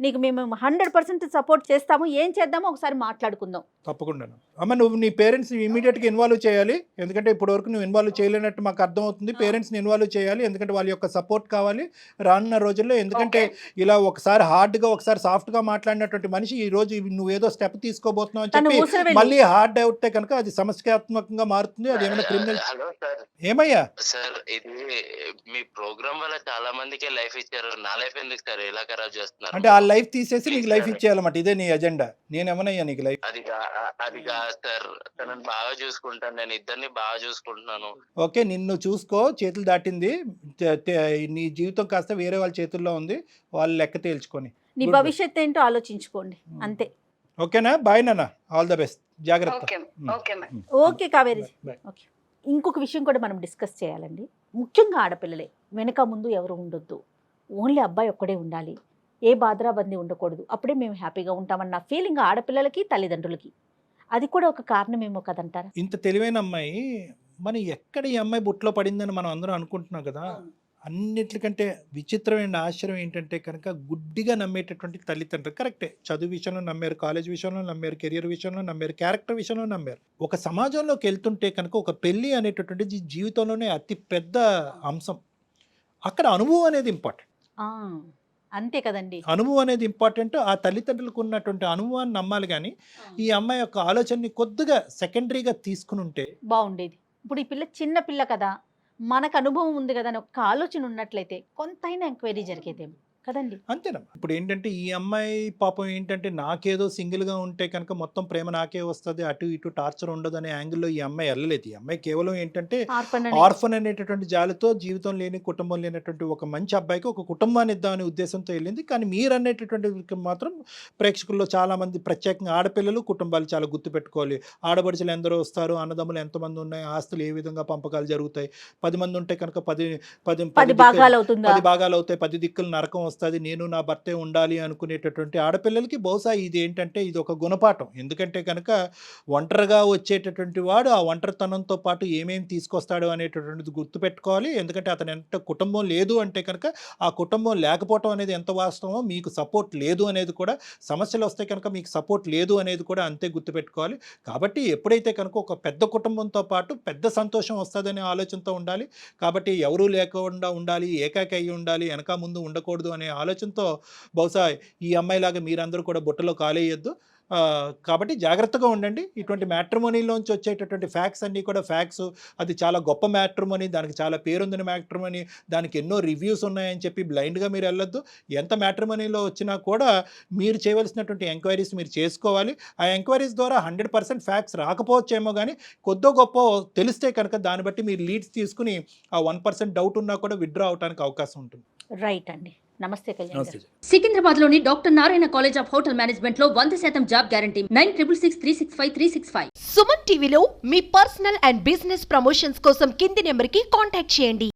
నీకు మేము 100% సపోర్ట్ చేస్తాము. ఏం చేద్దామో ఒకసారి మాట్లాడుకుందాం. తప్పకుండా అమ్మ, నువ్వు నీ పేరెంట్స్ ఇమీడియట్గా ఇన్వాల్వ్ చేయాలి. ఎందుకంటే ఇప్పటివరకు నువ్వు ఇన్వాల్వ్ చేయలేనట్టు మాకు అర్థమవుతుంది. పేరెంట్స్ని ఇన్వాల్వ్ చేయాలి, ఎందుకంటే వాళ్ళ యొక్క సపోర్ట్ కావాలి రానున్న రోజుల్లో. ఎందుకంటే ఇలా ఒకసారి హార్డ్గా ఒకసారి సాఫ్ట్గా మాట్లాడినటువంటి మనిషి ఈ రోజు నువ్వేదో స్టెప్ తీసుకోబోతున్నావు అని చెప్పి మళ్ళీ హార్డ్ అవుతే కనుక అది సమస్యాత్మకంగా మారుతుంది. అది ఏమైనా క్రిమినల్. ఏమయ్యా సార్, ఇది మీ ప్రోగ్రామ్ వల్ల చాలా మందికి లైఫ్ ఇచ్చారు, నా లైఫ్ ఎందుకు సార్ ఇలా ఖరాబ్ చేస్తున్నారు? అంటే ఆ లైఫ్ తీసేసి నీకు లైఫ్ ఇచ్చేయాలన్నమాట, ఇదే నీ ఎజెండా? నేనేమనయ్యా నీకు లైఫ్? అది కాదు సార్, తనని బాగా చూసుకుంటాను, నేను ఇద్దరిని బాగా చూసుకుంటున్నాను. ఓకే, నిన్ను చూసుకో, చేతులు దాటింది, నీ జీవితం కాస్త వేరే వాళ్ళ చేతుల్లో ఉంది, వాళ్ళు లెక్క తేల్చుకొని నీ భవిష్యత్తు ఏంటో ఆలోచించుకోండి అంతే. ఓకేనా? బాయ్ నాన్న, ఆల్ ద బెస్ట్, జాగ్రత్త. ఓకే కావేరి. ఓకే, ఇంకొక విషయం కూడా మనం డిస్కస్ చేయాలండి. ముఖ్యంగా ఆడపిల్లలే, వెనక ముందు ఎవరు ఉండొద్దు, ఓన్లీ అబ్బాయి ఒక్కడే ఉండాలి, ఏ బాధరాబందీ ఉండకూడదు, అప్పుడే మేము హ్యాపీగా ఉంటామన్న ఫీలింగ్ ఆడపిల్లలకి తల్లిదండ్రులకి. అది కూడా ఒక కారణమేమో కదంటారా? ఇంత తెలివైన అమ్మాయి మరి ఎక్కడ ఈ అమ్మాయి బుట్లో పడిందని మనం అందరం అనుకుంటున్నాం కదా. అన్నిటికంటే విచిత్రమైన ఆశ్చర్యం ఏంటంటే కనుక గుడ్డిగా నమ్మేటటువంటి తల్లిదండ్రులు. కరెక్టే, చదువు విషయంలో నమ్మారు, కాలేజ్ విషయంలో నమ్మారు, కెరియర్ విషయంలో నమ్మారు, క్యారెక్టర్ విషయంలో నమ్మారు. ఒక సమాజంలోకి వెళ్తుంటే కనుక ఒక పెళ్ళి అనేటటువంటిది జీవితంలోనే అతి పెద్ద అంశం. అక్కడ అనుభవం అనేది ఇంపార్టెంట్. ఆ, అంతే కదండి. అనుభవం అనేది ఇంపార్టెంట్. ఆ తల్లిదండ్రులకు ఉన్నటువంటి అనుభవాన్ని నమ్మాలి, కానీ ఈ అమ్మాయి యొక్క ఆలోచనని కొద్దిగా సెకండరీగా తీసుకుని ఉంటే బాగుండేది. ఇప్పుడు ఈ పిల్ల చిన్న పిల్ల కదా, మనకు అనుభవం ఉంది కదా అని ఒక ఆలోచన ఉన్నట్లయితే కొంతైనా ఎంక్వైరీ జరిగేదేమో కదండి. అంతేనమ్మా. ఇప్పుడు ఏంటంటే ఈ అమ్మాయి పాపం ఏంటంటే నాకేదో సింగిల్గా ఉంటే కనుక మొత్తం ప్రేమ నాకే వస్తుంది, అటు ఇటు టార్చర్ ఉండదు అనే యాంగిల్లో ఈ అమ్మాయి వెళ్ళలేదు. ఈ అమ్మాయి కేవలం ఏంటంటే ఆర్ఫన్ అనేటటువంటి జాలితో జీవితం లేని, కుటుంబం లేనటువంటి ఒక మంచి అబ్బాయికి ఒక కుటుంబాన్ని ఇద్దామనే ఉద్దేశంతో వెళ్ళింది. కానీ మీరు అనేటటువంటి మాత్రం ప్రేక్షకుల్లో చాలామంది, ప్రత్యేకంగా ఆడపిల్లలు కుటుంబాలు చాలా గుర్తుపెట్టుకోవాలి. ఆడపడుచులు ఎందరో వస్తారు, అన్నదమ్ములు ఎంతమంది ఉన్నాయి, ఆస్తులు ఏ విధంగా పంపకాలు జరుగుతాయి, 10 మంది ఉంటే కనుక 10 భాగాలు అవుతుందా, 10 భాగాలు అవుతాయి, 10 దిక్కులు నరకం వస్తుంది, నేను నా భర్తే ఉండాలి అనుకునేటటువంటి ఆడపిల్లలకి బహుశా ఇది ఏంటంటే ఇది ఒక గుణపాఠం. ఎందుకంటే కనుక ఒంటరిగా వచ్చేటటువంటి వాడు ఆ ఒంటరితనంతో పాటు ఏమేమి తీసుకొస్తాడు అనేటటువంటిది గుర్తుపెట్టుకోవాలి. ఎందుకంటే అతను ఎంత కుటుంబం లేదు అంటే కనుక ఆ కుటుంబం లేకపోవటం అనేది ఎంత వాస్తవమో, మీకు సపోర్ట్ లేదు అనేది కూడా, సమస్యలు వస్తే కనుక మీకు సపోర్ట్ లేదు అనేది కూడా అంతే గుర్తుపెట్టుకోవాలి. కాబట్టి ఎప్పుడైతే కనుక ఒక పెద్ద కుటుంబంతో పాటు పెద్ద సంతోషం వస్తుందనే ఆలోచనతో ఉండాలి. కాబట్టి ఎవరూ లేకుండా ఉండాలి, ఏకాకి అయి ఉండాలి, వెనక ముందు ఉండకూడదు అనే ఆలోచనతో బహుశా ఈ అమ్మాయిలాగా మీరందరూ కూడా బుట్టలో కాలేయొద్దు. కాబట్టి జాగ్రత్తగా ఉండండి. ఇటువంటి మ్యాట్రిమోనీలోంచి వచ్చేటటువంటి ఫ్యాక్ట్స్ అన్నీ కూడా ఫ్యాక్ట్స్, అది చాలా గొప్ప మ్యాట్రిమోనీ, దానికి చాలా పేరుందని మ్యాట్రిమోనీ, దానికి ఎన్నో రివ్యూస్ ఉన్నాయని చెప్పి బ్లైండ్గా మీరు వెళ్ళొద్దు. ఎంత మ్యాట్రిమోనీలో వచ్చినా కూడా మీరు చేయవలసినటువంటి ఎంక్వైరీస్ మీరు చేసుకోవాలి. ఆ ఎంక్వైరీస్ ద్వారా 100% ఫ్యాక్ట్స్ రాకపోవచ్చేమో, కానీ కొద్దో గొప్ప తెలిస్తే కనుక దాన్ని బట్టి మీరు లీడ్స్ తీసుకుని ఆ 1% డౌట్ ఉన్నా కూడా విత్డ్రా అవడానికి అవకాశం ఉంటుంది. రైట్ అండి. నమస్తే కళ్యాణ్ గారు. సికింద్రాబాద్ లోని doctor Narayana college of hotel management లో 100% జాబ్ గ్యారంటీ. 966365 సుమన్ టీవీలో మీ పర్సనల్ అండ్ బిజినెస్ ప్రమోషన్స్ కోసం కింది నెంబర్కి కాంటాక్ట్ చేయండి.